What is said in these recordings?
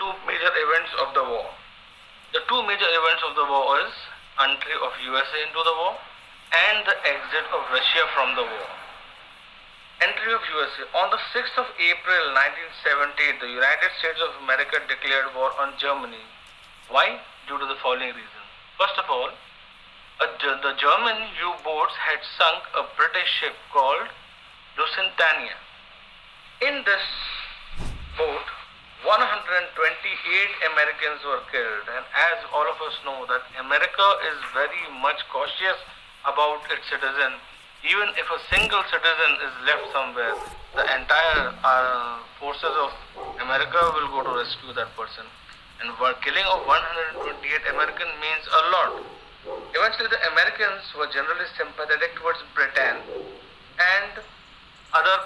two major events of the war. The two major events of the war is entry of USA into the war and the exit of Russia from the war. Entry of USA. On the 6th of April 1970, the United States of America declared war on Germany. Why? Due to the following reason. First of all, the German U-boats had sunk a British ship called Lusitania. In this boat, 128 Americans were killed, and as all of us know that America is very much cautious about its citizen. Even if a single citizen is left somewhere, the entire forces of America will go to rescue that person. And killing of 128 Americans means a lot. Eventually the Americans were generally sympathetic towards Britain and other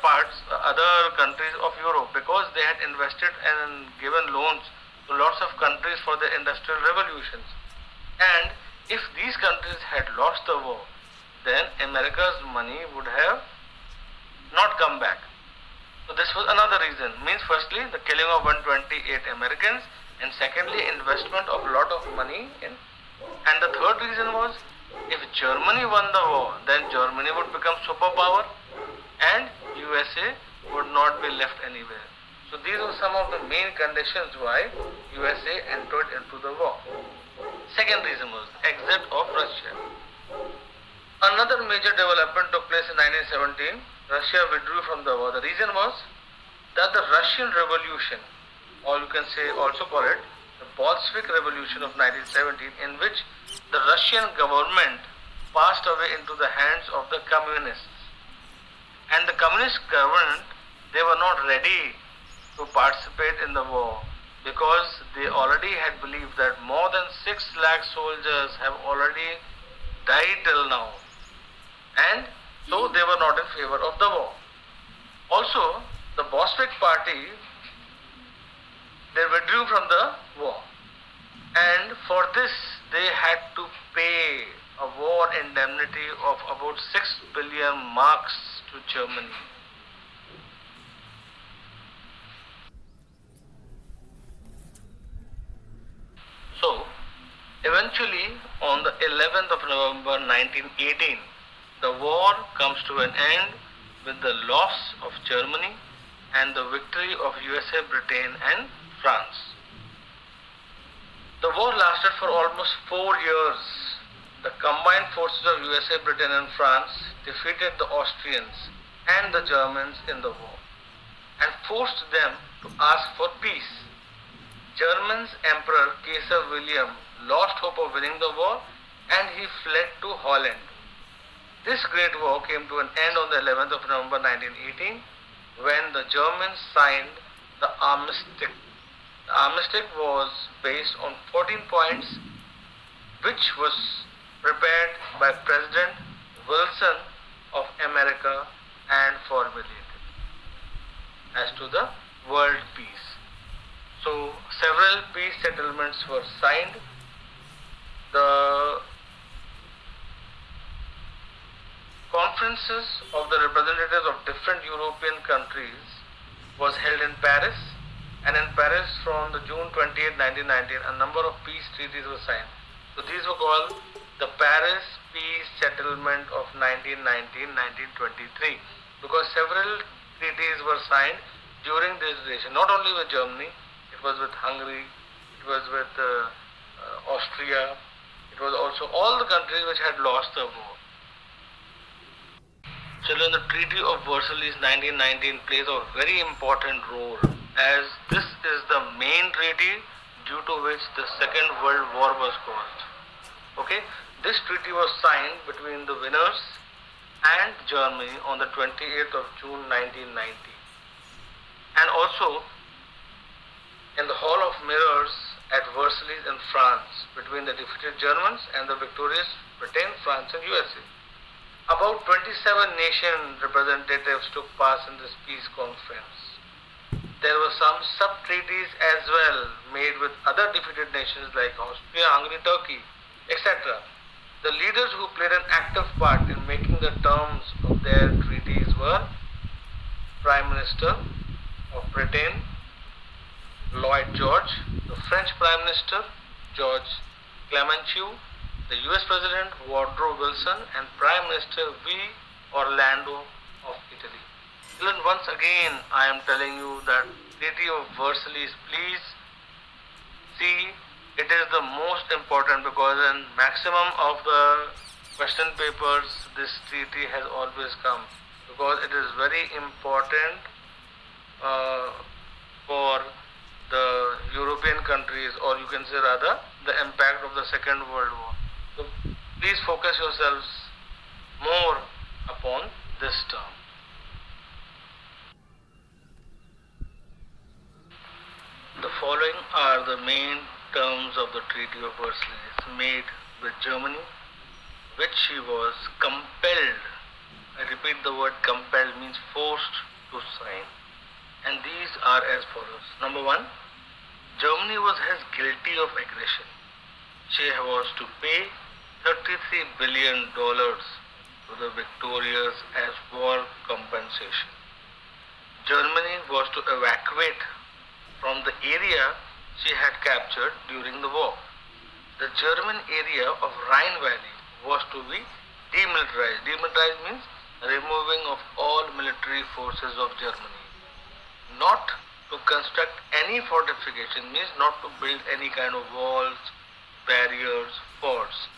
countries of Europe, because they had invested and given loans to lots of countries for their industrial revolutions. And if these countries had lost the war, then America's money would have not come back. So this was another reason. Means firstly, the killing of 128 Americans, and secondly, investment of a lot of money in. And the third reason was, if Germany won the war, then Germany would become superpower and USA would not be left anywhere. So these were some of the main conditions why USA entered into the war. Second reason was exit of Russia. Another major development took place in 1917. Russia withdrew from the war. The reason was that the Russian Revolution, or you can say also call it the Bolshevik Revolution of 1917, in which the Russian government passed away into the hands of the communists. And the communist government, they were not ready to participate in the war, because they already had believed that more than 6 lakh soldiers have already died till now. And so they were not in favor of the war. Also, the Bolshevik party, they withdrew from the war. And for this, they had to pay a war indemnity of about 6 billion marks to Germany. So, eventually, on the 11th of November 1918, the war comes to an end with the loss of Germany and the victory of USA, Britain and France. The war lasted for almost 4 years. The combined forces of USA, Britain and France defeated the Austrians and the Germans in the war and forced them to ask for peace. Germany's Emperor Kaiser William lost hope of winning the war and he fled to Holland. This great war came to an end on the 11th of November 1918 when the Germans signed the armistice. The armistice was based on 14 points, which was prepared by President Wilson of America and formulated as to the world peace. So several peace settlements were signed. The conferences of the representatives of different European countries was held in Paris, and in Paris from the June 28, 1919, a number of peace treaties were signed. So these were called the Paris Peace Settlement of 1919-1923, because several treaties were signed during this duration, not only with Germany, it was with Hungary, it was with Austria, it was also all the countries which had lost the war. Children, the Treaty of Versailles 1919 plays a very important role, as this is the main treaty due to which the Second World War was caused. Okay, this treaty was signed between the winners and Germany on the 28th of June 1990. And also in the Hall of Mirrors at Versailles in France, between the defeated Germans and the victorious Britain, France and USA. About 27 nation representatives took part in this peace conference. There were some sub-treaties as well made with other defeated nations like Austria, Hungary, Turkey, etc. The leaders who played an active part in making the terms of their treaties were Prime Minister of Britain, Lloyd George, the French Prime Minister George Clemenceau, the US President Woodrow Wilson, and Prime Minister V. Orlando of Italy. Children, once again I am telling you that Treaty of Versailles, please see, it is the most important because in maximum of the question papers this treaty has always come, because it is very important uh, for the European countries, or you can say rather the impact of the Second World War. So please focus yourselves more upon this term. The following are the main terms of the Treaty of Versailles made with Germany, which she was compelled, I repeat the word compelled means forced to sign. And these are as follows. Number one, Germany was held guilty of aggression. She was to pay $33 billion to the victorious as war compensation. Germany was to evacuate from the area she had captured during the war. The German area of Rhine Valley was to be demilitarized. Demilitarized means removing of all military forces of Germany. Not to construct any fortification means not to build any kind of walls, barriers, forts,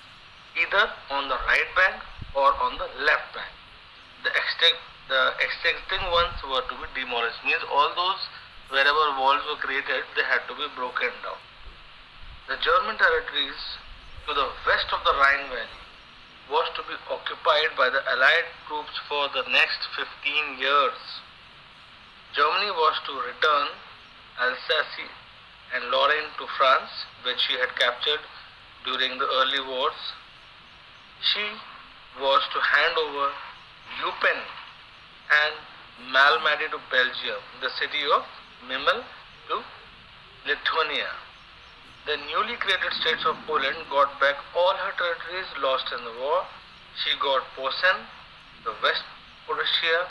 either on the right bank or on the left bank. The existing ones were to be demolished, means all those wherever walls were created, they had to be broken down. The German territories to the west of the Rhine Valley was to be occupied by the Allied troops for the next 15 years. Germany was to return Alsace and Lorraine to France, which she had captured during the early wars. She was to hand over Eupen and Malmedy to Belgium, the city of Memel to Lithuania. The newly created states of Poland got back all her territories lost in the war. She got Posen, the West Prussia,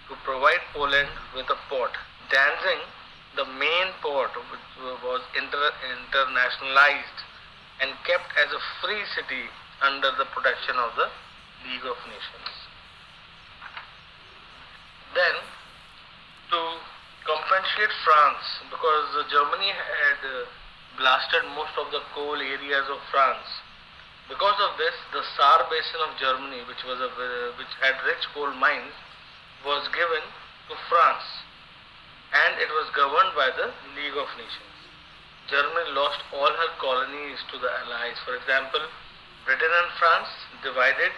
to provide Poland with a port. Danzig, the main port, which was internationalized and kept as a free city under the protection of the League of Nations. Then, to compensate France, because Germany had blasted most of the coal areas of France. Because of this, the Saar basin of Germany, which had rich coal mines, was given to France, and it was governed by the League of Nations. Germany lost all her colonies to the Allies. For example, Britain and France divided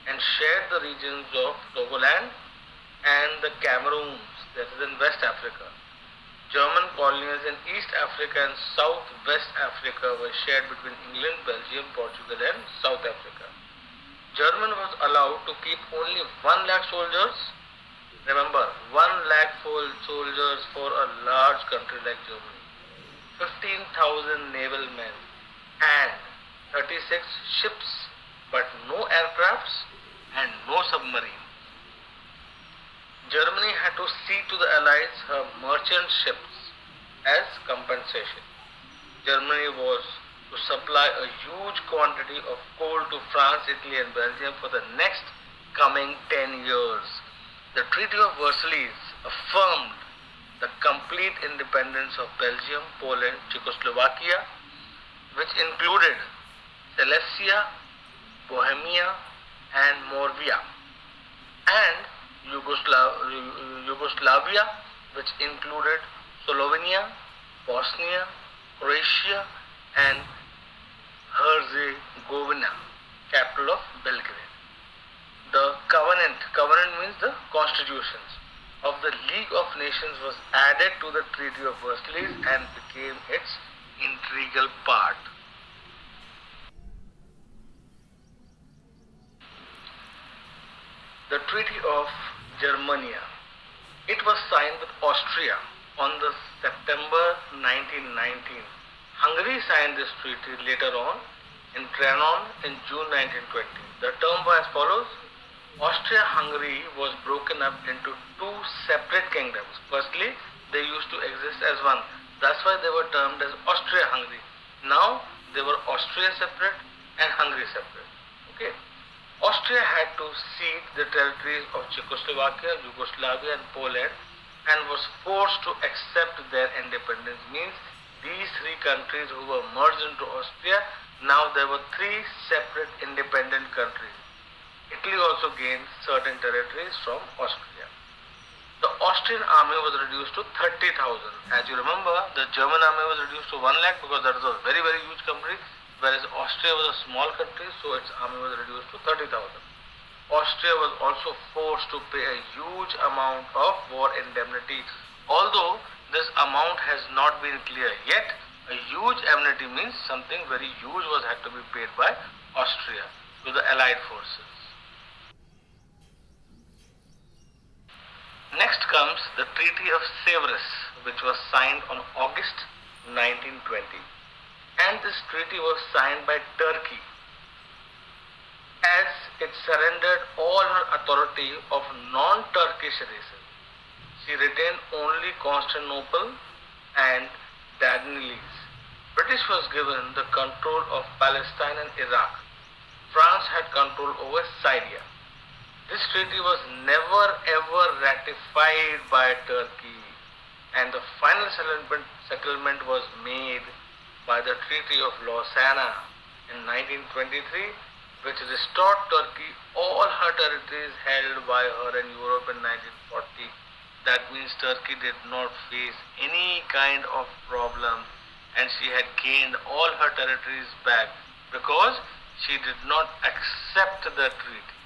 and shared the regions of Togoland and the Cameroons, that is in West Africa. German colonies in East Africa and South-West Africa were shared between England, Belgium, Portugal and South Africa. Germany was allowed to keep only 1 lakh soldiers. Remember, 1 lakh soldiers for a large country like Germany. 15,000 naval men and 36 ships, but no aircrafts and no submarines. Germany had to cede to the Allies her merchant ships as compensation. Germany was to supply a huge quantity of coal to France, Italy and Belgium for the next coming 10 years. The Treaty of Versailles affirmed the complete independence of Belgium, Poland, Czechoslovakia, which included Silesia, Bohemia and Moravia, and Yugoslavia, which included Slovenia, Bosnia, Croatia and Herzegovina, capital of Belgrade. The covenant means the constitutions of the League of Nations was added to the Treaty of Versailles and became its integral part. The Treaty of Germania. It was signed with Austria on the September 1919. Hungary signed this treaty later on in Trianon in June 1920. The term was as follows. Austria-Hungary was broken up into two separate kingdoms. Firstly, they used to exist as one. That's why they were termed as Austria-Hungary. Now they were Austria separate and Hungary separate. Okay. Austria had to cede the territories of Czechoslovakia, Yugoslavia and Poland and was forced to accept their independence. Means these three countries who were merged into Austria, now there were three separate independent countries. Italy also gained certain territories from Austria. The Austrian army was reduced to 30,000. As you remember, the German army was reduced to 1 lakh because that was a very, very huge country, whereas Austria was a small country, so its army was reduced to 30,000. Austria was also forced to pay a huge amount of war indemnity. Although this amount has not been clear yet, a huge indemnity means something very huge was had to be paid by Austria to the Allied forces. Next comes the Treaty of Sèvres, which was signed on August 1920. And this treaty was signed by Turkey as it surrendered all her authority of non-Turkish races. She retained only Constantinople and Dardanelles. British was given the control of Palestine and Iraq. France had control over Syria. This treaty was never ever ratified by Turkey, and the final settlement was made by the Treaty of Lausanne in 1923, which restored Turkey all her territories held by her in Europe in 1940. That means Turkey did not face any kind of problem and she had gained all her territories back because she did not accept the treaty.